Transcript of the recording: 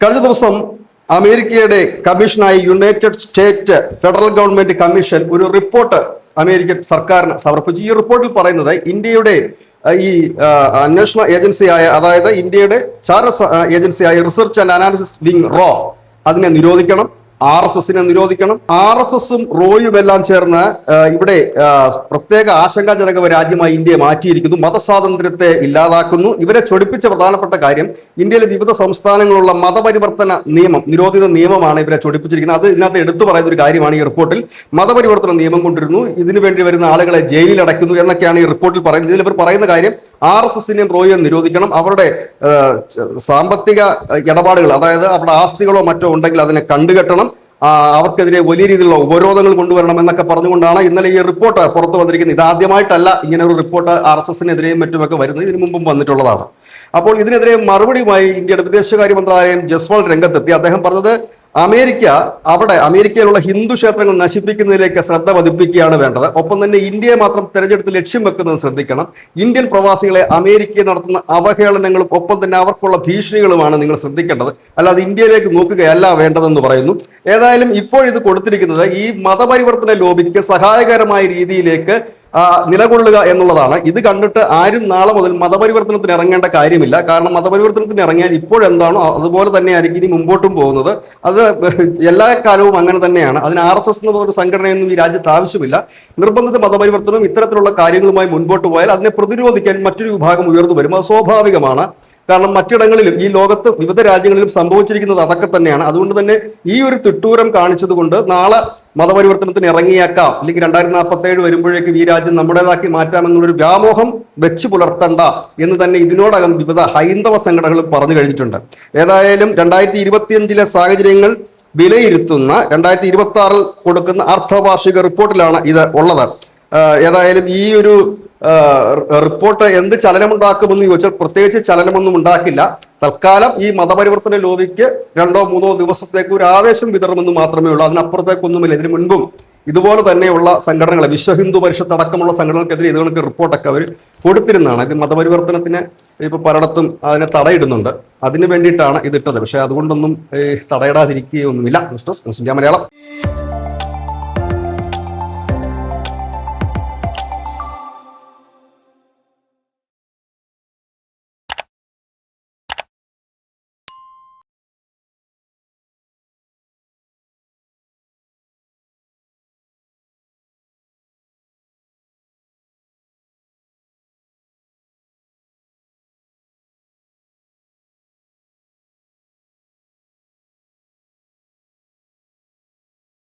കഴിഞ്ഞ ദിവസം അമേരിക്കയുടെ കമ്മീഷനായി United State federal government commission ഒരു റിപ്പോർട്ട് അമേരിക്കൻ സർക്കാരിന് സമർപ്പിച്ചു. ഈ റിപ്പോർട്ടിൽ പറയുന്നത് ഇന്ത്യയുടെ ഈ അന്വേഷണ ഏജൻസിയായ, അതായത് ഇന്ത്യയുടെ ചാര ഏജൻസിയായ റിസർച്ച് ആൻഡ് അനാലിസിസ് വിങ് റോ അതിനെ നിരോധിക്കണം, RSSനെ നിരോധിക്കണം. RSSും റോയും എല്ലാം ചേർന്ന് ഇവിടെ പ്രത്യേക ആശങ്കാജനക രാജ്യമായി ഇന്ത്യയെ മാറ്റിയിരിക്കുന്നു, മതസ്വാതന്ത്ര്യത്തെ ഇല്ലാതാക്കുന്നു. ഇവരെ ചൊടിപ്പിച്ച പ്രധാനപ്പെട്ട കാര്യം ഇന്ത്യയിലെ വിവിധ സംസ്ഥാനങ്ങളുള്ള മതപരിവർത്തന നിയമം, നിരോധിത നിയമമാണ് ഇവരെ ചൊടിപ്പിച്ചിരിക്കുന്നത്. അത് ഇതിനകത്ത് എടുത്തു പറയുന്ന ഒരു കാര്യമാണ്. ഈ റിപ്പോർട്ടിൽ മതപരിവർത്തന നിയമം കൊണ്ടിരുന്നു, ഇതിനു വേണ്ടി വരുന്ന ആളുകളെ ജയിലിൽ അടയ്ക്കുന്നു എന്നൊക്കെയാണ് ഈ റിപ്പോർട്ടിൽ പറയുന്നത്. ഇതിൽ ഇവർ പറയുന്ന കാര്യം RSSനെയും റോയും നിരോധിക്കണം, അവരുടെ സാമ്പത്തിക ഇടപാടുകൾ, അതായത് അവരുടെ ആസ്തികളോ മറ്റോ ഉണ്ടെങ്കിൽ അതിനെ കണ്ടുകെട്ടണം, അവർക്കെതിരെ വലിയ രീതിയിലുള്ള ഉപരോധങ്ങൾ കൊണ്ടുവരണം എന്നൊക്കെ പറഞ്ഞുകൊണ്ടാണ് ഇന്നലെ ഈ റിപ്പോർട്ട് പുറത്തു വന്നിരിക്കുന്നത്. ഇതാദ്യമായിട്ടല്ല ഇങ്ങനെ ഒരു റിപ്പോർട്ട് RSSനെതിരെയും മറ്റുമൊക്കെ വരുന്നത്, ഇതിനു മുമ്പും വന്നിട്ടുള്ളതാണ്. അപ്പോൾ ഇതിനെതിരെ മറുപടിയുമായി ഇന്ത്യയുടെ വിദേശകാര്യ മന്ത്രാലയം ജസ്വാൾ രംഗത്തെത്തി. അദ്ദേഹം പറഞ്ഞത് അമേരിക്കയിലുള്ള ഹിന്ദു ക്ഷേത്രങ്ങൾ നശിപ്പിക്കുന്നതിലേക്ക് ശ്രദ്ധ പതിപ്പിക്കുകയാണ് വേണ്ടത്. ഒപ്പം തന്നെ ഇന്ത്യയെ മാത്രം തെരഞ്ഞെടുത്ത് ലക്ഷ്യം വെക്കുന്നത് ശ്രദ്ധിക്കണം. ഇന്ത്യൻ പ്രവാസികളെ അമേരിക്കയിൽ നടത്തുന്ന അവഹേളനങ്ങളും ഒപ്പം തന്നെ അവർക്കുള്ള ഭീഷണികളുമാണ് നിങ്ങൾ ശ്രദ്ധിക്കേണ്ടത്, അല്ലാതെ ഇന്ത്യയിലേക്ക് നോക്കുകയല്ല വേണ്ടതെന്ന് പറയുന്നു. ഏതായാലും ഇപ്പോൾ ഇത് കൊടുത്തിരിക്കുന്നത് ഈ മതപരിവർത്തന ലോബിക്ക് സഹായകരമായ രീതിയിലേക്ക് നിലകൊള്ളുക എന്നുള്ളതാണ്. ഇത് കണ്ടിട്ട് ആരും നാളെ മുതൽ മതപരിവർത്തനത്തിന് ഇറങ്ങേണ്ട കാര്യമില്ല. കാരണം മതപരിവർത്തനത്തിന് ഇറങ്ങിയാൽ ഇപ്പോഴെന്താണോ അതുപോലെ തന്നെയായിരിക്കും ഇനി മുമ്പോട്ടും പോകുന്നത്. അത് എല്ലാ കാലവും അങ്ങനെ തന്നെയാണ്. അതിന് RSS എന്ന ഒരു സംഘടനയൊന്നും ഈ രാജ്യത്ത് ആവശ്യമില്ല. നിർബന്ധിത മതപരിവർത്തനവും ഇത്തരത്തിലുള്ള കാര്യങ്ങളുമായി മുൻപോട്ട് പോയാൽ അതിനെ പ്രതിരോധിക്കാൻ മറ്റൊരു വിഭാഗം ഉയർന്നു വരും. അത് സ്വാഭാവികമാണ്. കാരണം മറ്റിടങ്ങളിലും ഈ ലോകത്ത് വിവിധ രാജ്യങ്ങളിലും സംഭവിച്ചിരിക്കുന്നത് അതൊക്കെ തന്നെയാണ്. അതുകൊണ്ട് തന്നെ ഈ ഒരു തിട്ടൂരം കാണിച്ചത് കൊണ്ട് നാളെ മതപരിവർത്തനത്തിന് ഇറങ്ങിയേക്കാം, അല്ലെങ്കിൽ 2047 വരുമ്പോഴേക്കും ഈ രാജ്യം നമ്മുടേതാക്കി മാറ്റാമെന്നുള്ളൊരു വ്യാമോഹം വെച്ചു പുലർത്തണ്ട എന്ന് തന്നെ ഇതിനോടകം വിവിധ ഹൈന്ദവ സംഘടനകൾ പറഞ്ഞു കഴിഞ്ഞിട്ടുണ്ട്. ഏതായാലും 2025 സാഹചര്യങ്ങൾ വിലയിരുത്തുന്ന 2026 കൊടുക്കുന്ന അർദ്ധവാർഷിക റിപ്പോർട്ടിലാണ് ഇത് ഉള്ളത്. ഏതായാലും ഈ ഒരു റിപ്പോർട്ട് എന്ത് ചലനമുണ്ടാക്കുമെന്ന് ചോദിച്ചാൽ പ്രത്യേകിച്ച് ചലനമൊന്നും ഉണ്ടാക്കില്ല. തൽക്കാലം ഈ മതപരിവർത്തന ലോബിക്ക് 2-3 ദിവസത്തേക്ക് ഒരു ആവേശം വിതറുമെന്ന് മാത്രമേ ഉള്ളൂ, അതിനപ്പുറത്തേക്കൊന്നുമില്ല. ഇതിനു മുൻപും ഇതുപോലെ തന്നെയുള്ള സംഘടനകളെ, വിശ്വ ഹിന്ദു പരിഷത്ത് അടക്കമുള്ള സംഘടനകൾക്കെതിരെ ഇതുകണക്ക് റിപ്പോർട്ടൊക്കെ അവർ കൊടുത്തിരുന്നതാണ്. ഇത് മതപരിവർത്തനത്തിന് ഇപ്പൊ പലയിടത്തും അതിനെ തടയിടുന്നുണ്ട്, അതിന് വേണ്ടിയിട്ടാണ് ഇതിട്ടത്. പക്ഷെ അതുകൊണ്ടൊന്നും തടയിടാതിരിക്കുകയൊന്നുമില്ല. News desk Malayalam.